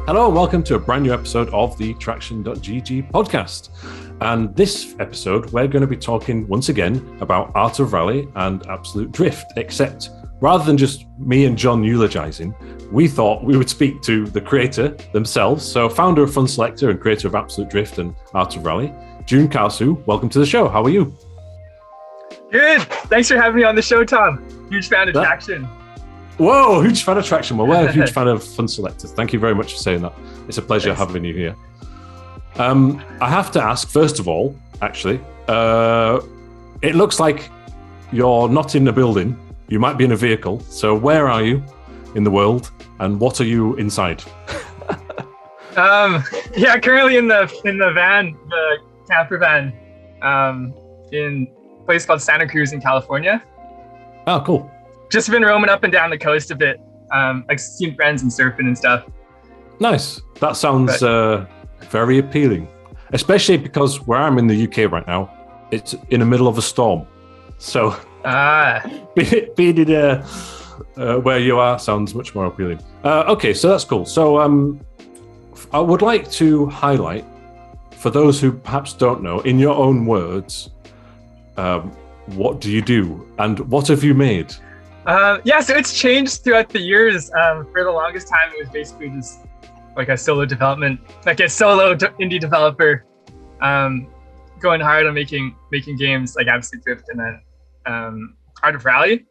Hello and welcome to a brand new episode of the TraxionGG podcast. And this episode, we're going to be talking once again about Art of Rally and Absolute Drift, except rather than just me and John eulogizing, we thought we would speak to the creator themselves. So founder of Funselektor and creator of Absolute Drift and Art of Rally, Dune Casu. Welcome to the show. How are you? Good. Thanks for having me on the show, Tom. Huge fan of Traxion. Whoa, huge fan of Traxion. Well, we're a huge fan of Funselektor. Thank you very much for saying that. It's a pleasure having you here. I have to ask, first of all, actually, it looks like you're not in a building. You might be in a vehicle. So where are you in the world and what are you inside? Currently in the van, the camper van, in a place called Santa Cruz in California. Oh, cool. Just been roaming up and down the coast a bit, like seeing friends and surfing and stuff. Nice. That sounds very appealing, especially because where I'm in the UK right now, it's in the middle of a storm. So being in where you are sounds much more appealing. Okay, so that's cool. So I would like to highlight, for those who perhaps don't know, in your own words, what do you do and what have you made? So it's changed throughout the years. For the longest time, it was basically just like a solo development, like a solo indie developer, going hard on making games like Absolute Drift and then Art of Rally.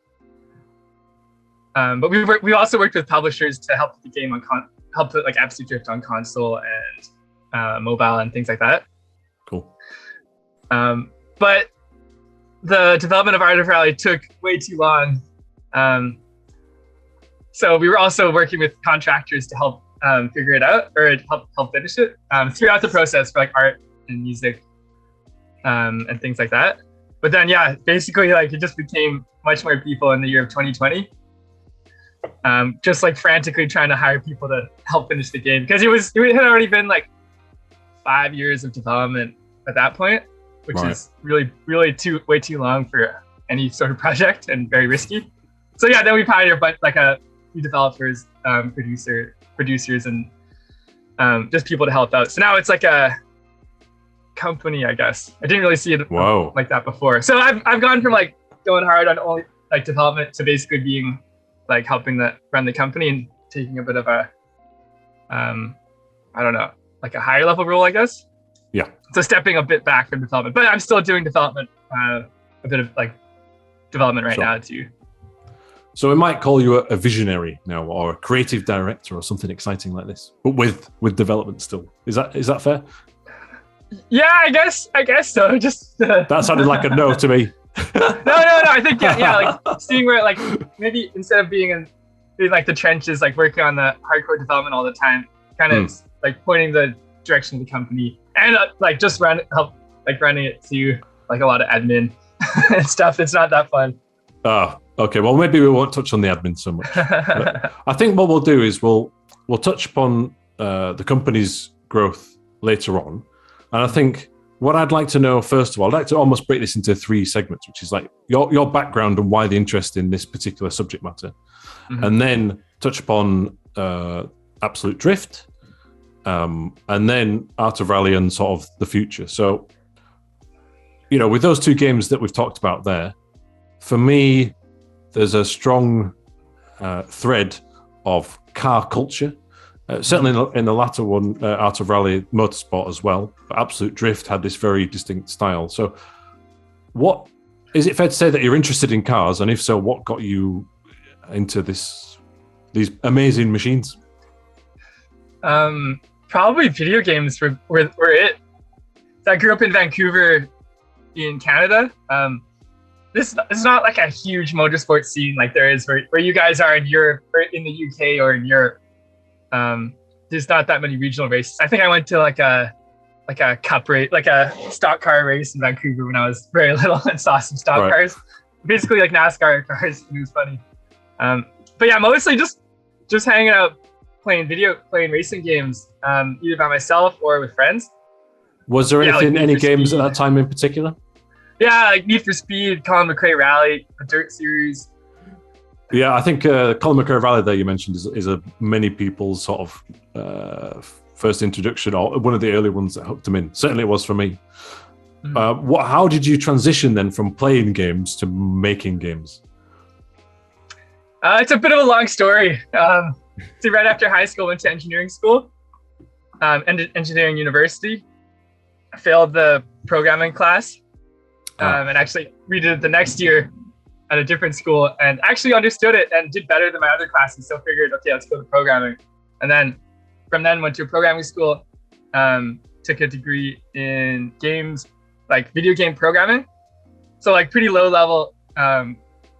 But we also worked with publishers to help the game help put like Absolute Drift on console and mobile and things like that. Cool. But the development of Art of Rally took way too long. So we were also working with contractors to help figure it out or help finish it throughout the process for like art and music and things like that. But then basically like it just became much more people in the year of 2020. Just like frantically trying to hire people to help finish the game because it had already been like 5 years of development at that point, which is really way too long for any sort of project and very risky. So then we hired a few developers, producers, and just people to help out. So now it's like a company, I guess. I didn't really see it like that before. So I've gone from like going hard on only like development to basically being like helping run the company and taking a bit of a I don't know, like a higher level role, I guess. Yeah. So stepping a bit back from development, but I'm still doing development, a bit of like development right now too. So we might call you a visionary now, or a creative director, or something exciting like this, but with development still. Is that fair? Yeah, I guess so. Just that sounded like a no to me. No. I think like seeing where like maybe instead of being in like the trenches, like working on the hardcore development all the time, kind of like pointing the direction of the company and like just running it to like a lot of admin and stuff. It's not that fun. Okay, well, maybe we won't touch on the admin so much. I think what we'll do is we'll touch upon the company's growth later on. And I think what I'd like to know, first of all, I'd like to almost break this into 3 segments, which is like your background and why the interest in this particular subject matter. Mm-hmm. And then touch upon Absolute Drift, and then Art of Rally and sort of the future. So, with those 2 games that we've talked about there, for me, there's a strong thread of car culture. Certainly in the latter one, Art of Rally, motorsport as well. But Absolute Drift had this very distinct style. So what is it fair to say that you're interested in cars? And if so, what got you into these amazing machines? Probably video games were it. So I grew up in Vancouver in Canada. This is not like a huge motorsport scene like there is where you guys are in Europe or in the UK or in Europe. There's not that many regional races. I think I went to like a cup race, like a stock car race in Vancouver when I was very little and saw some stock cars, basically like NASCAR cars. It was funny. But mostly just hanging out, playing racing games, either by myself or with friends. Was there any games at that time in particular? Yeah, like Need for Speed, Colin McRae Rally, the Dirt Series, Yeah, I think Colin McRae Valley there you mentioned is a many people's sort of first introduction, or one of the early ones that hooked them in. Certainly it was for me. How did you transition then from playing games to making games? It's a bit of a long story. So right after high school, I went to engineering school, engineering university. I failed the programming class, and actually redid it the next year at a different school, and actually understood it and did better than my other classes. So figured, okay, let's go to programming. And then from then went to a programming school, took a degree in games, like video game programming. So like pretty low level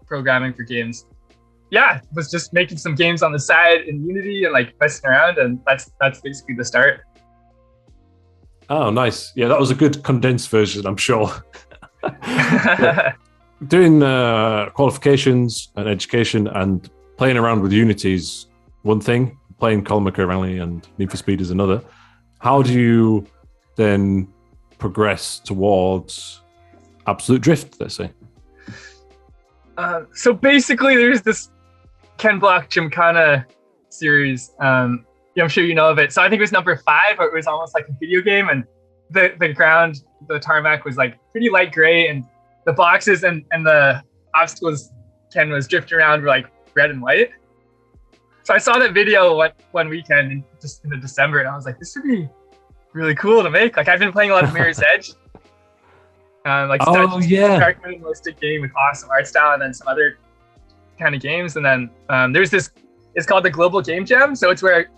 programming for games. Yeah, was just making some games on the side in Unity and like messing around, and that's basically the start. Oh, nice. Yeah, that was a good condensed version, I'm sure. Doing qualifications and education and playing around with Unity is one thing. Playing Colin McRae Rally and Need for Speed is another. How do you then progress towards Absolute Drift, let's say? So basically, there's this Ken Block Gymkhana series. I'm sure you know of it. So I think it was number 5, or it was almost like a video game, and the ground, the tarmac was like pretty light gray, and the boxes and the obstacles Ken was drifting around were like red and white. So I saw that video one weekend just in the December, and I was like, this would be really cool to make. Like I've been playing a lot of Mirror's Edge. Dark minimalistic game with awesome art style, and then some other kind of games. And then there's this, it's called the Global Game Jam. So it's where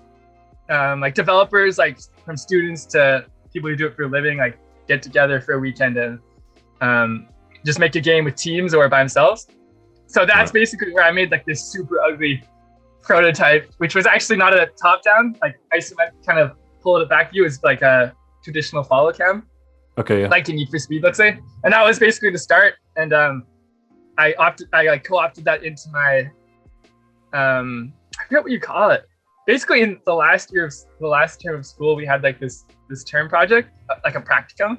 like developers, like from students to people who do it for a living, like get together for a weekend and just make a game with teams or by themselves. So that's basically where I made like this super ugly prototype, which was actually not a top down, like isometric kind of pull it back view. It's like a traditional follow cam. Okay, yeah. Like in Need for Speed, let's say. And that was basically the start. And I co-opted that into my I forget what you call it. Basically in the last term of school, we had like this term project, like a practicum.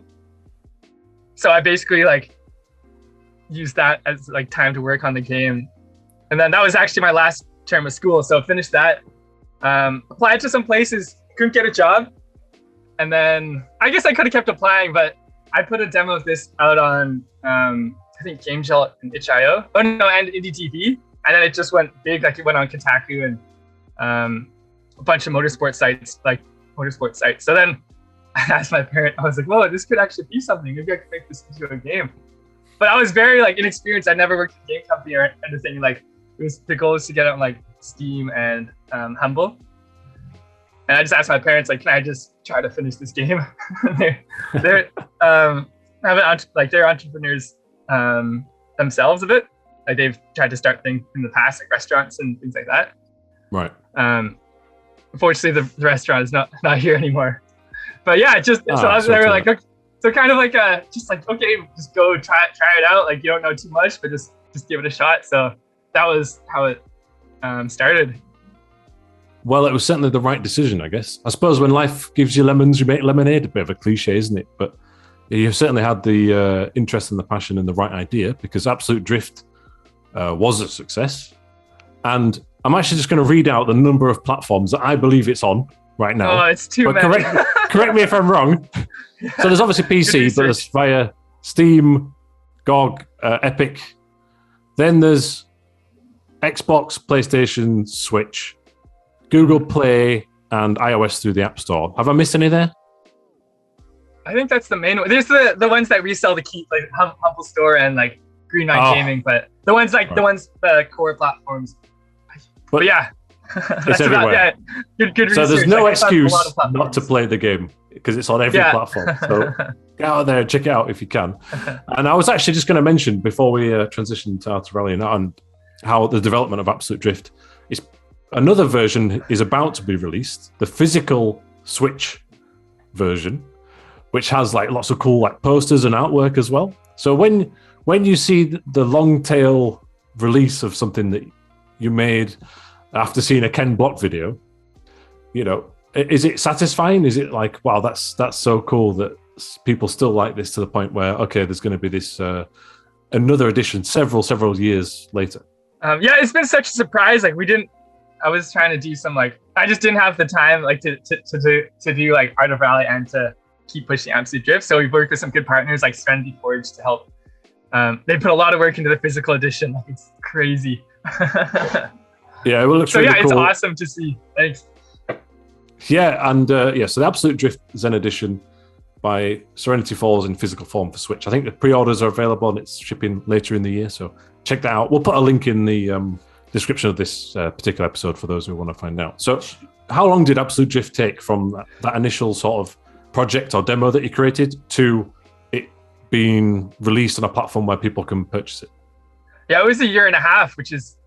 So I basically like used that as like time to work on the game. And then that was actually my last term of school. So finished that, applied to some places, couldn't get a job. And then I guess I could have kept applying, but I put a demo of this out on, I think GameJolt and itch.io. Oh no, and IndieTV. And then it just went big. Like it went on Kotaku and a bunch of motorsport sites. So then I asked my parent, I was like, whoa, this could actually be something. Maybe I could make this into a game. But I was very like inexperienced. I never worked in a game company or anything. Like the goal was to get it on like Steam and Humble. And I just asked my parents, like, can I just try to finish this game? they're entrepreneurs themselves a bit. Like they've tried to start things in the past, like restaurants and things like that. Right. Unfortunately, the restaurant is not here anymore. But yeah, they were like, okay, so kind of like just like, okay, just go try it out. Like you don't know too much, but just give it a shot. So that was how it started. Well, it was certainly the right decision, I guess. I suppose when life gives you lemons, you make lemonade. A bit of a cliche, isn't it? But you certainly had the interest and the passion and the right idea, because Absolute Drift was a success. And I'm actually just going to read out the number of platforms that I believe it's on right now. Oh, it's too many. Correct me if I'm wrong. So there's obviously PC, but there's via Steam, GOG, Epic. Then there's Xbox, PlayStation, Switch, Google Play, and iOS through the App Store. Have I missed any there? I think that's the main one. There's the ones that resell the key, like Humble Store and like Green Knight Gaming, but the core platforms. But yeah, it's everywhere. Good research. So there's no excuse not to play the game because it's on every platform. So get out there and check it out if you can. And I was actually just going to mention before we transition to Art of Rally and how the development of Absolute Drift is. Another version is about to be released, the physical Switch version, which has like lots of cool like posters and artwork as well. So when you see the long tail release of something that you made after seeing a Ken Block video, is it satisfying? Is it like, wow, that's so cool that people still like this to the point where, okay, there's going to be this another edition several years later? Yeah, it's been such a surprise. Like I was trying to do some like, I just didn't have the time like to do like Art of Rally and to keep pushing Absolute Drift. So we've worked with some good partners like Serenity Forge to help. They put a lot of work into the physical edition. Like it's crazy. Yeah, it looks so really yeah, cool. It's awesome to see. Thanks. Yeah, and so the Absolute Drift Zen Edition by Serenity Falls in physical form for Switch. I think the pre-orders are available and it's shipping later in the year, so check that out. We'll put a link in the description of this particular episode for those who want to find out. So how long did Absolute Drift take from that initial sort of project or demo that you created to it being released on a platform where people can purchase it? Yeah, it was a year and a half, which is...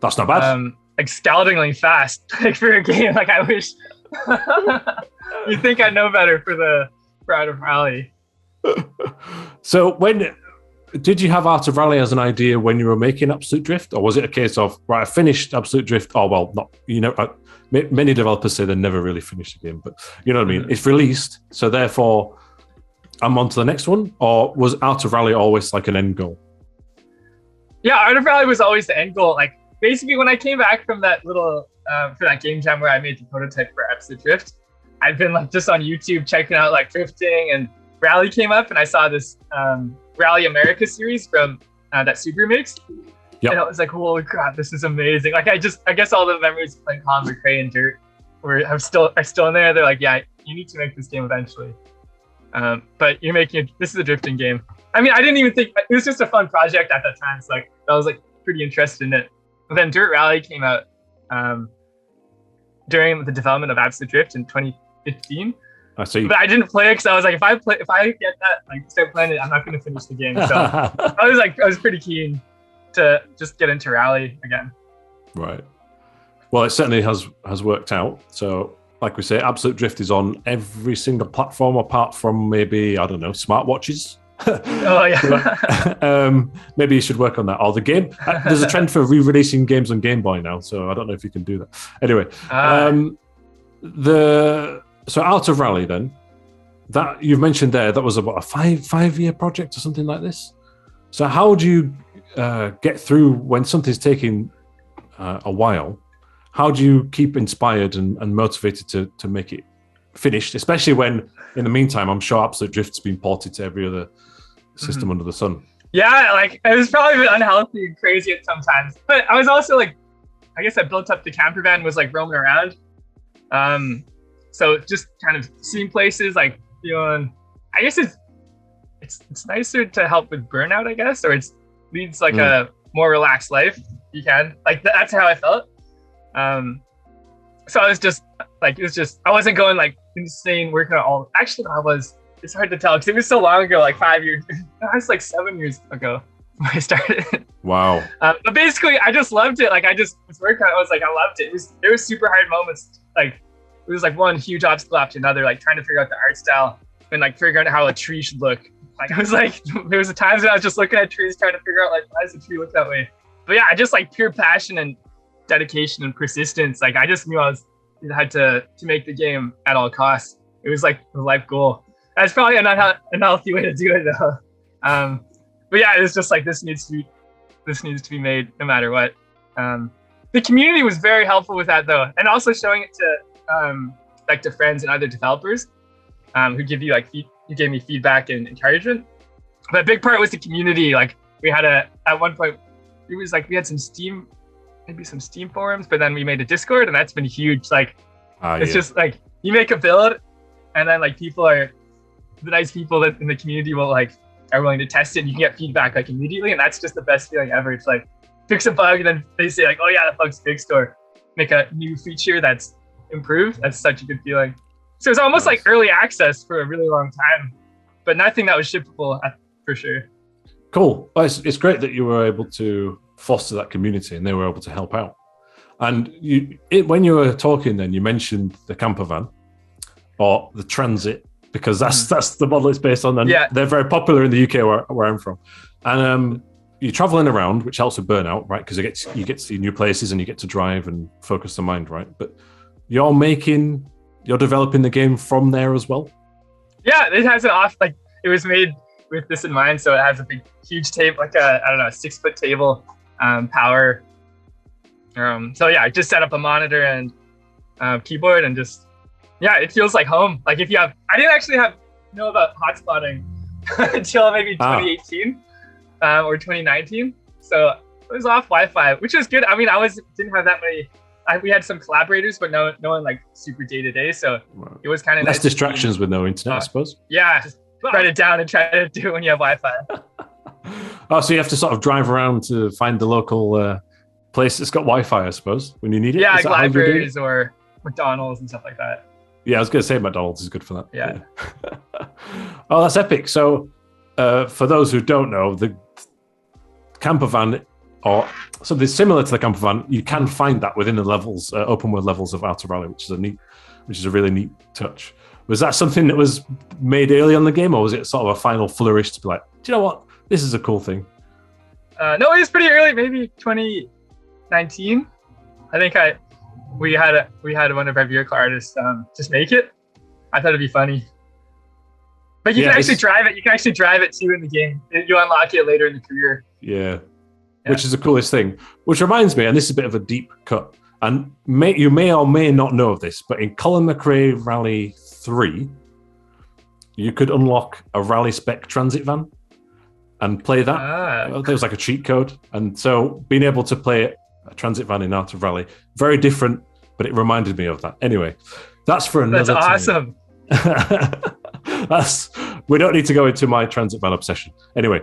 That's not bad. Like scaldingly fast like for a game. Like I wish you'd think I'd know better for Art of Rally. So when did you have Art of Rally as an idea when you were making Absolute Drift, or was it a case of right, I finished Absolute Drift? Oh well, not many developers say they never really finish the game, but you know what I mean. It's released, so therefore I'm on to the next one. Or was Art of Rally always like an end goal? Yeah, Art of Rally was always the end goal. Like basically, when I came back from that little for that game jam where I made the prototype for Absolute Drift, I've been like just on YouTube checking out like drifting, and Rally came up, and I saw this Rally America series from that Subaru makes. Yep. And I was like, holy crap, this is amazing. Like I guess all the memories of playing Colin McRae and Dirt are still in there. They're like, yeah, you need to make this game eventually. But you're making this is a drifting game. I mean, I didn't even think it was just a fun project at that time. So like I was like pretty interested in it. But then Dirt Rally came out during the development of Absolute Drift in 2015. I see. But I didn't play it because I was like, if I get that, like start playing it, I'm not going to finish the game. So I was pretty keen to just get into Rally again. Right. Well, it certainly has worked out. So, like we say, Absolute Drift is on every single platform apart from maybe, I don't know, smartwatches. Oh yeah. Maybe you should work on that. Or the game. There's a trend for re-releasing games on Game Boy now, so I don't know if you can do that. Anyway, so Art of Rally then, that you've mentioned there, that was about a five-year project or something like this. So how do you get through when something's taking a while? How do you keep inspired and motivated to make it finished, especially when in the meantime, I'm sure Absolute Drift's been ported to every other system under the sun? Yeah, like it was probably a bit unhealthy and crazy at sometimes, but I was also like, I guess I built up the camper van, was like roaming around. So just kind of seeing places, like feeling, I guess it's nicer to help with burnout, I guess, or it leads like a more relaxed life. You can, like, that's how I felt. So I was just like, I wasn't going like insane working on all. Actually, it's hard to tell because it was so long ago, like 5 years. It was like 7 years ago when I started. Wow. But basically, I just loved it. Like I just was working on it. I was like, I loved it. There was super hard moments. Like it was like one huge obstacle after another, like trying to figure out the art style and like figuring out how a tree should look. Like it was like, there was times when I was just looking at trees trying to figure out like, why does the tree look that way? But yeah, I just like pure passion and dedication and persistence. Like I just knew I had to make the game at all costs. It was like a life goal. That's probably an unhealthy way to do it though. But yeah, it was just like, this needs to be made no matter what. The community was very helpful with that though, and also showing it to like to friends and other developers who give you who gave me feedback and encouragement. But a big part was the community. Like we had at one point, it was like we had some Steam forums, but then we made a Discord, and that's been huge. Like it's just like you make a build, and then like the nice people that in the community will like are willing to test it, and you can get feedback like immediately, and that's just the best feeling ever. It's like fix a bug, and then they say like, oh yeah, that bug's fixed, or make a new feature that's improved. That's such a good feeling. So it's almost like early access for a really long time, but nothing that was shippable for sure. Cool. Well, it's great that you were able to foster that community and they were able to help out. And when you were talking then, you mentioned the camper van or the Transit, because that's the model it's based on, and they're very popular in the UK where I'm from. And you're traveling around, which helps with burnout, right? Because you get to see new places and you get to drive and focus the mind, right? But you're developing the game from there as well? Yeah, it has it was made with this in mind. So it has a big, huge table, like a 6-foot table power. So yeah, I just set up a monitor and keyboard and just, yeah, it feels like home. Like if you have, I didn't actually know about hotspotting until maybe 2018 or 2019. So it was off Wi-Fi, which was good. I mean, didn't have that many. We had some collaborators, but no one like super day to day. So it was kind of less distractions with no internet, I suppose. Yeah, just write it down and try to do it when you have Wi-Fi. Oh, so you have to sort of drive around to find the local place that's got Wi-Fi, I suppose, when you need it. Yeah, like libraries or McDonald's and stuff like that. Yeah, I was going to say McDonald's is good for that. Yeah. Oh, that's epic. So for those who don't know, the camper van or something similar to the camper van, you can find that within the levels, open world levels of Outer Rally, which is a really neat touch. Was that something that was made early on in the game, or was it sort of a final flourish to be like, do you know what, this is a cool thing? No, it was pretty early, maybe 2019. I think we had one of our vehicle artists just make it. I thought it'd be funny. But you can actually drive it. You can actually drive it too in the game. You unlock it later in the career. Yeah. Which is the coolest thing. Which reminds me, and this is a bit of a deep cut, and you may or may not know of this, but in Colin McRae Rally 3, you could unlock a rally spec transit van and play that. There was like a cheat code. And so being able to play a transit van in Art of Rally, very different, but it reminded me of that. Anyway, that's for another time. That's awesome. We don't need to go into my transit van obsession. Anyway,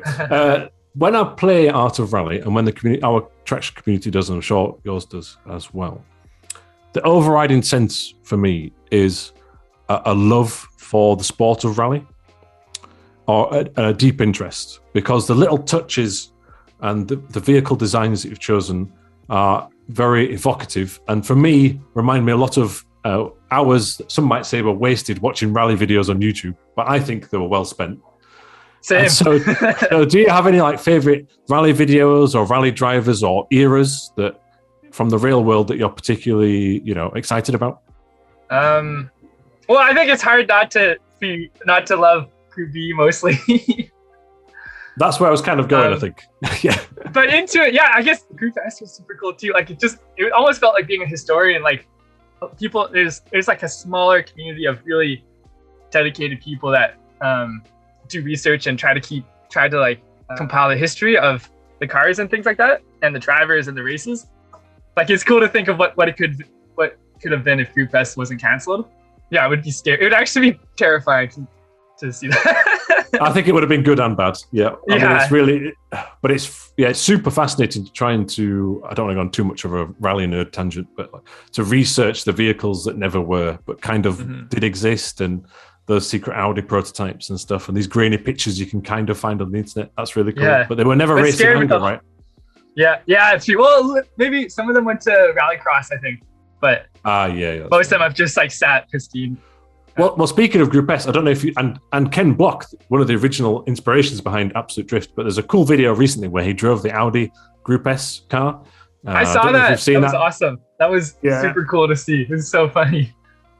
when I play Art of Rally, and when our Traxion community does, and I'm sure yours does as well, the overriding sense for me is a love for the sport of rally, or a deep interest, because the little touches and the vehicle designs that you've chosen are very evocative, and for me, remind me a lot of hours that some might say were wasted watching rally videos on YouTube, but I think they were well spent. Same. So do you have any like favorite rally videos or rally drivers or eras that from the real world that you're particularly, excited about? Well, I think it's hard not to love Crew B mostly. That's where I was kind of going, I think. Yeah. But into it, yeah, I guess Group S was super cool too. Like it almost felt like being a historian. Like people, there's like a smaller community of really dedicated people that do research and try to compile the history of the cars and things like that, and the drivers and the races. Like it's cool to think of what could have been if Group S wasn't canceled. Yeah, it would be scary. It would actually be terrifying to see that. I think it would have been good and bad. Yeah. I mean, it's really, but it's super fascinating trying to, I don't want to go on too much of a rally nerd tangent, but to research the vehicles that never were, but kind of did exist, and those secret Audi prototypes and stuff, and these grainy pictures you can kind of find on the internet. That's really cool. Yeah. But they were never racing anger, right? Yeah, it's true. Well, maybe some of them went to Rallycross, I think, but most of them have just sat pristine. Well, speaking of Group S, I don't know if you and Ken Block, one of the original inspirations behind Absolute Drift, but there's a cool video recently where he drove the Audi Group S car. I saw that. That was awesome. That was super cool to see. It was so funny.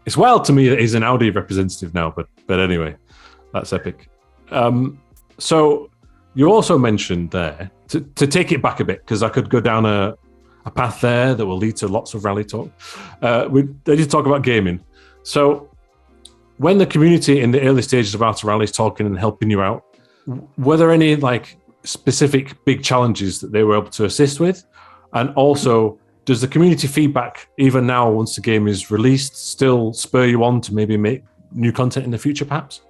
It's wild to me that he's an Audi representative now, but anyway, that's epic. So you also mentioned there, to take it back a bit, because I could go down a path there that will lead to lots of rally talk. They did talk about gaming. So when the community in the early stages of Outer Rally is talking and helping you out, were there any specific big challenges that they were able to assist with? And also, does the community feedback, even now once the game is released, still spur you on to maybe make new content in the future, perhaps?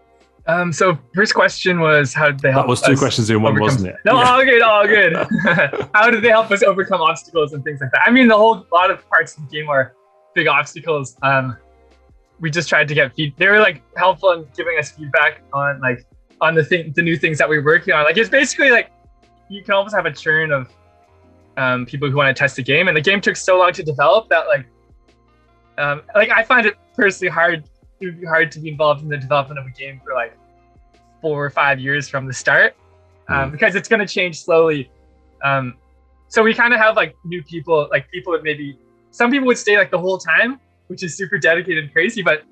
So first question was, how did they help us? That was two questions in one, wasn't it? No, yeah. all good. How did they help us overcome obstacles and things like that? I mean, lot of parts of the game are big obstacles. We just tried to get they were helpful in giving us feedback on the new things that we were working on. It's basically you can almost have a churn of people who want to test the game, and the game took so long to develop that I find it personally hard. It would be hard to be involved in the development of a game for 4 or 5 years from the start, because it's going to change slowly. So we kind of have new people, people that maybe some people would stay the whole time, which is super dedicated and crazy, but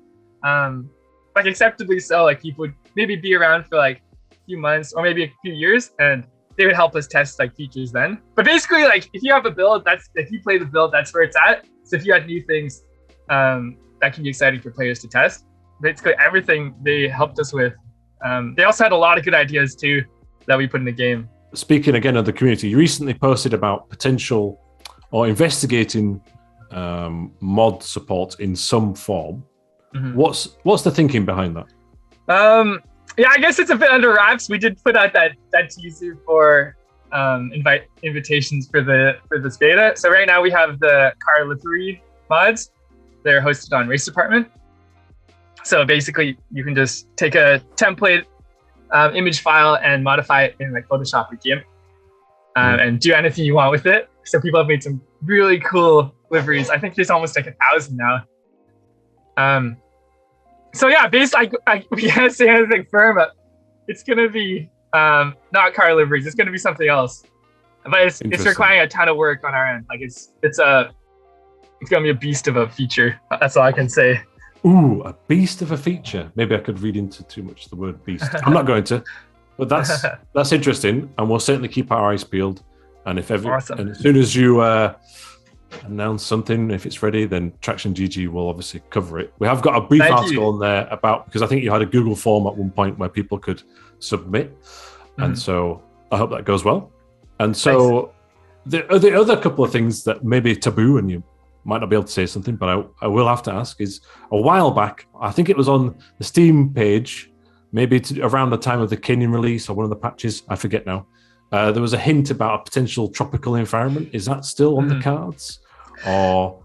acceptably so. People would maybe be around for a few months or maybe a few years, and they would help us test like features then. But basically, like if you have a build, if you play the build, that's where it's at. So if you had new things that can be exciting for players to test, basically everything they helped us with. They also had a lot of good ideas too that we put in the game. Speaking again of the community, you recently posted about potential or investigating mod support in some form. Mm-hmm. What's the thinking behind that? Yeah, I guess it's a bit under wraps. We did put out that teaser for invitations for this beta. So right now we have the car livery mods. They're hosted on Race Department. So basically, you can just take a template image file and modify it in like Photoshop or GIMP, and do anything you want with it. So people have made some really cool liveries. I think there's almost like 1,000 now. So yeah, basically, we can't say anything firm, but it's gonna be not car liveries. It's gonna be something else. But it's requiring a ton of work on our end. Like it's gonna be a beast of a feature. That's all I can say. Ooh, a beast of a feature. Maybe I could read into too much the word beast. I'm not going to, but that's interesting, and we'll certainly keep our eyes peeled. And if ever, awesome. And as soon as you announce something, if it's ready, then TraxionGG will obviously cover it. We have got a brief article in there about, because I think you had a Google form at one point where people could submit, and so I hope that goes well. And so the other couple of things that may be taboo, and you might not be able to say something, but I will have to ask, is a while back, I think it was on the Steam page, maybe around the time of the Canyon release or one of the patches, I forget now, there was a hint about a potential tropical environment. Is that still on the cards? Or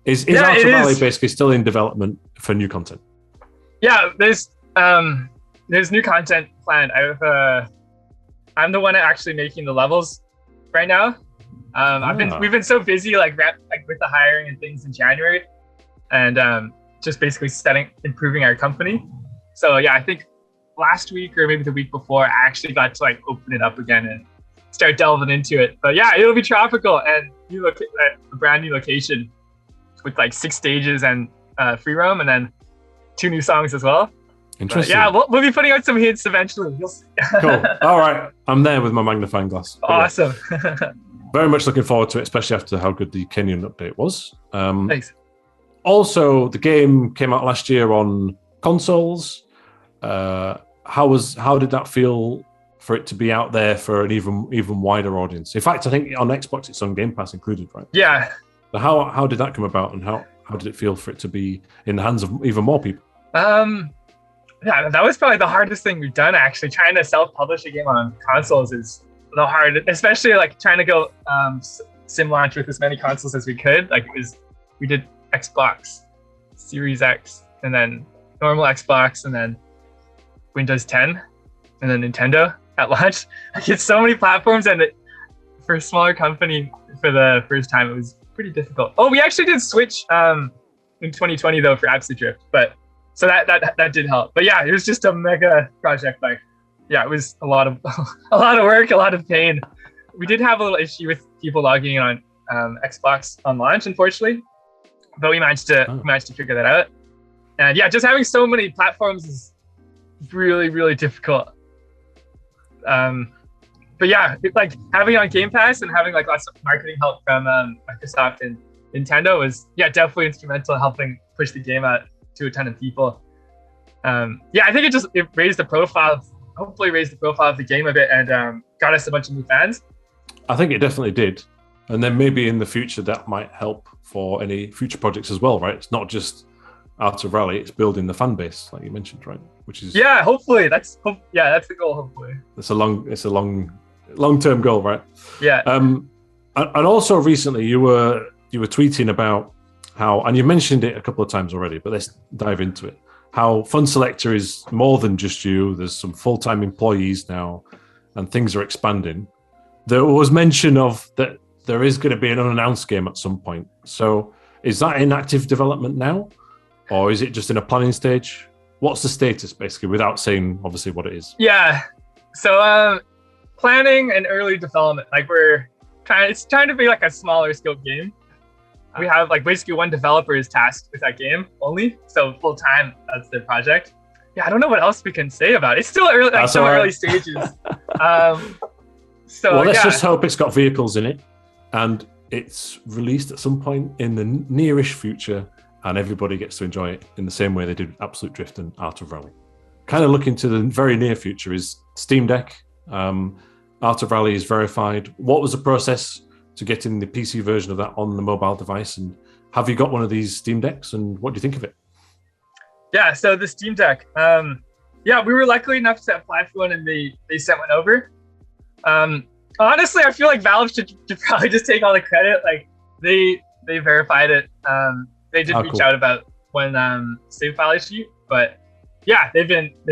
is Outer Valley basically still in development for new content? Yeah, there's new content planned. I'm the one actually making the levels right now. We've been so busy like with the hiring and things in January, and just basically improving our company. So yeah, I think last week or maybe the week before, I actually got to like open it up again and start delving into it. But yeah, it'll be tropical and a brand new location with like 6 stages and free roam, and then 2 new songs as well. Interesting. But yeah, we'll be putting out some hints eventually. You'll see. Cool. All right, I'm there with my magnifying glass. Awesome. Very much looking forward to it, especially after how good the Kenyan update was. Thanks. Also, the game came out last year on consoles. How did that feel for it to be out there for an even wider audience? In fact, I think on Xbox it's on Game Pass included, right? Yeah. So how did that come about, and how did it feel for it to be in the hands of even more people? Yeah, that was probably the hardest thing we've done, actually. Trying to self-publish a game on consoles is the hard, especially like trying to go sim launch with as many consoles as we could. Like we did Xbox Series X, and then normal Xbox, and then Windows 10, and then Nintendo at launch. Like it's so many platforms, and for a smaller company for the first time, it was pretty difficult. Oh, we actually did Switch in 2020 though for Absolute Drift, but so that did help. But yeah, it was just a mega project. Like, yeah, it was a lot of work, a lot of pain. We did have a little issue with people logging in on Xbox on launch, unfortunately, but we managed to figure that out. And yeah, just having so many platforms is really, really difficult. But yeah, like having it on Game Pass and having like lots of marketing help from Microsoft and Nintendo was definitely instrumental in helping push the game out to a ton of people. Yeah, I think it raised the profile. Hopefully raised the profile of the game a bit, and got us a bunch of new fans. I think it definitely did. And then maybe in the future that might help for any future projects as well, right? It's not just Outer Valley, it's building the fan base, like you mentioned, right? Which is hopefully that's the goal. Hopefully it's a long-term goal, right? Yeah. And also recently you were tweeting about how, and you mentioned it a couple of times already, but let's dive into it. How Funselektor is more than just you. There's some full-time employees now, and things are expanding. There was mention of that there is going to be an unannounced game at some point. So is that in active development now, or is it just in a planning stage? What's the status, basically, without saying obviously what it is? Yeah. So planning and early development. Like it's trying to be like a smaller scope game. We have like basically one developer is tasked with that game only, so full time that's their project. Yeah, I don't know what else we can say about it. It's still early, early stages. So well, let's yeah. just hope it's got vehicles in it, and it's released at some point in the nearish future, and everybody gets to enjoy it in the same way they did Absolute Drift and Art of Rally. Kind of looking to the very near future is Steam Deck. Art of Rally is verified. What was the process to getting the PC version of that on the mobile device? And have you got one of these Steam Decks? And what do you think of it? Yeah, so the Steam Deck. Yeah, we were lucky enough to apply for one, and they sent one over. Honestly, I feel like Valve should probably just take all the credit. Like they verified it. They did reach out about one save file issue, but yeah, they've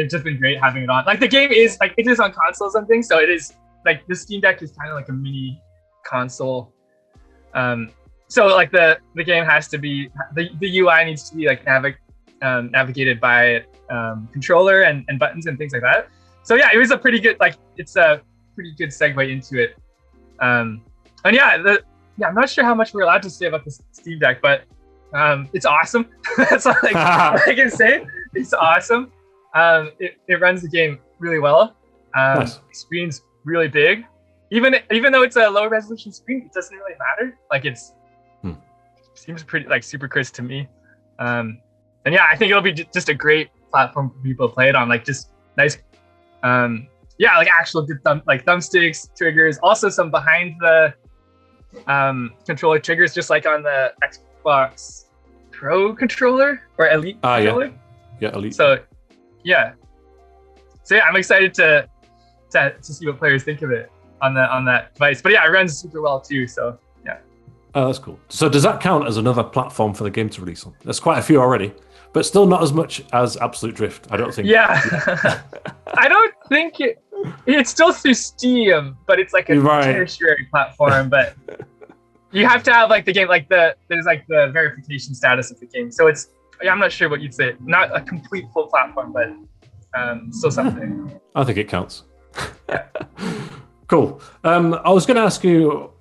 just been great having it on. Like the game is like, it is on consoles and things, so it is like the Steam Deck is kind of like a mini console. So like the game has to be, the UI needs to be like navigated by controller and buttons and things like that. So yeah, it was a pretty good, like it's a pretty good segue into it. And yeah, I'm not sure how much we're allowed to say about the Steam Deck, but it's awesome. That's all I can say. It's awesome. It runs the game really well. Nice. Screen's really big. Even though it's a low resolution screen, it doesn't really matter. Like seems pretty like super crisp to me. And yeah, I think it'll be just a great platform for people to play it on. Like just nice, like actual good thumbsticks, triggers. Also some behind the controller triggers, just like on the Xbox Pro controller or Elite controller. Yeah, Elite. So yeah, I'm excited to see what players think of it on that device. But yeah, it runs super well too. So yeah. Oh, that's cool. So does that count as another platform for the game to release on? There's quite a few already, but still not as much as Absolute Drift, I don't think. Yeah. I don't think it's still through Steam, but it's like a tertiary platform. But you have to have like the game, like there's like the verification status of the game. So I'm not sure what you'd say. Not a complete full platform, but still something. I think it counts. Cool. I was going to ask you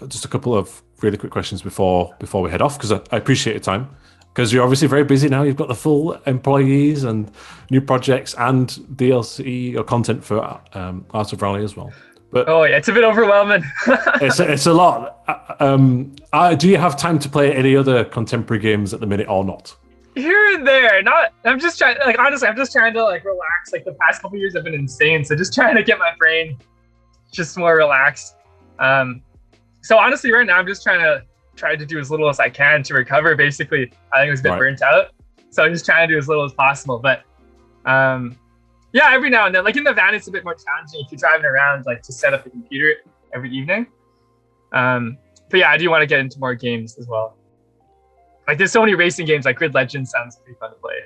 just a couple of really quick questions before we head off, because I appreciate your time, because you're obviously very busy now. You've got the full employees and new projects and DLC or content for Art of Rally as well. But yeah, it's a bit overwhelming. it's a lot. Do you have time to play any other contemporary games at the minute or not? Here and there. I'm just trying, like, honestly, I'm just trying to like relax. Like the past couple of years have been insane, so just trying to get my brain just more relaxed. So honestly, right now I'm just try to do as little as I can to recover. Basically, I think I was a bit burnt out, so I'm just trying to do as little as possible. But yeah, every now and then, like in the van, it's a bit more challenging if you're driving around, like to set up the computer every evening. But yeah, I do want to get into more games as well. Like there's so many racing games, like Grid Legends sounds pretty fun to play.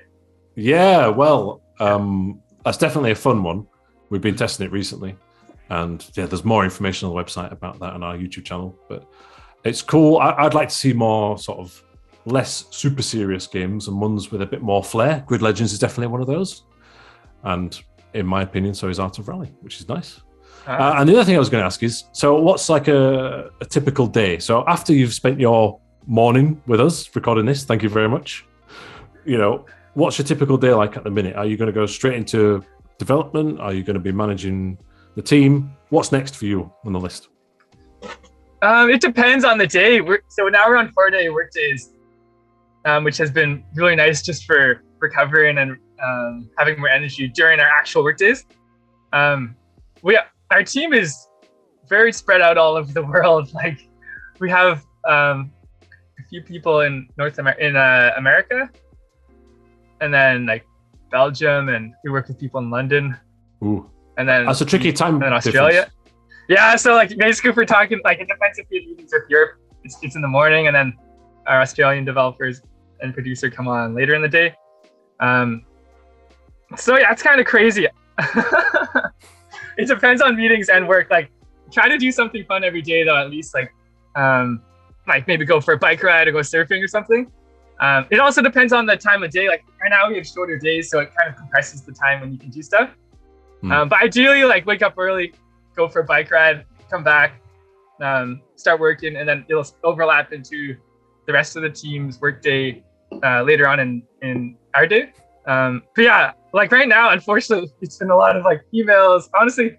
Yeah, well, that's definitely a fun one. We've been testing it recently, and yeah, there's more information on the website about that on our YouTube channel. But it's cool. I'd like to see more sort of less super serious games and ones with a bit more flair. Grid Legends is definitely one of those, and in my opinion, so is Art of Rally, which is nice. And the other thing I was going to ask is, so what's like a typical day? So after you've spent your morning with us recording this, thank you very much. You know, what's your typical day like at the minute? Are you going to go straight into development? Are you going to be managing the team? What's next for you on the list? It depends on the day. So now we're on 4-day work days, which has been really nice just for recovering and having more energy during our actual work days. Our team is very spread out all over the world. Like we have a few people in America, and then like Belgium, and we work with people in London. Ooh, and then that's a tricky time. And then Australia. Difference. Yeah, so like basically, if we're talking, like it depends if we have meetings with Europe. It's in the morning, and then our Australian developers and producer come on later in the day. So yeah, it's kind of crazy. It depends on meetings and work. Like try to do something fun every day though, at least like maybe go for a bike ride or go surfing or something. It also depends on the time of day. Like right now we have shorter days, so it kind of compresses the time when you can do stuff. But ideally, like wake up early, go for a bike ride, come back, start working, and then it'll overlap into the rest of the team's work day later on in our day. But yeah, like right now, unfortunately, it's been a lot of like emails. Honestly,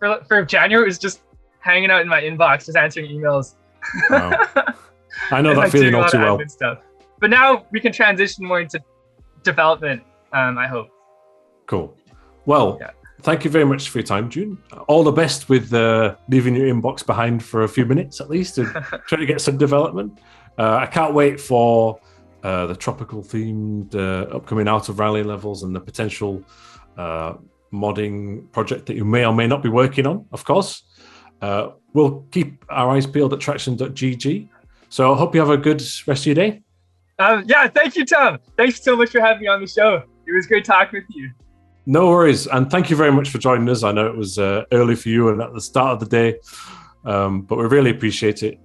for January, it was just hanging out in my inbox, just answering emails. Wow. I know that like feeling doing a all lot too of well. admin stuff. But now we can transition more into development, I hope. Cool. Well, thank you very much for your time, Dune. All the best with leaving your inbox behind for a few minutes at least and trying to get some development. I can't wait for the tropical themed upcoming Out of Rally levels and the potential modding project that you may or may not be working on, of course. We'll keep our eyes peeled at TraxionGG. So I hope you have a good rest of your day. Thank you, Tom. Thanks so much for having me on the show. It was great talking with you. No worries. And thank you very much for joining us. I know it was early for you and at the start of the day, but we really appreciate it.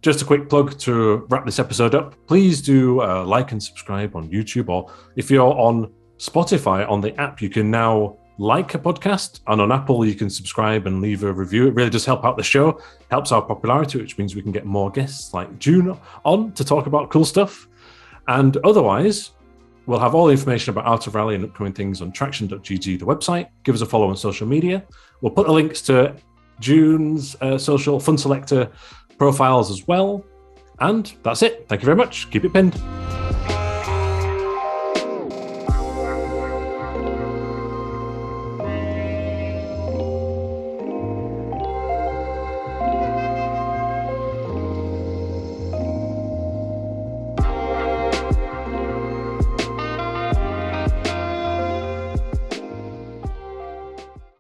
Just a quick plug to wrap this episode up. Please do like and subscribe on YouTube, or if you're on Spotify on the app, you can now like a podcast, and on Apple you can subscribe and leave a review. It really does help out the show, helps our popularity, which means we can get more guests like Dune on to talk about cool stuff. And otherwise, we'll have all the information about Out of Rally and upcoming things on TraxionGG, the website. Give us a follow on social media. We'll put the links to Dune's social Funselektor profiles as well. And that's it. Thank you very much. Keep it pinned.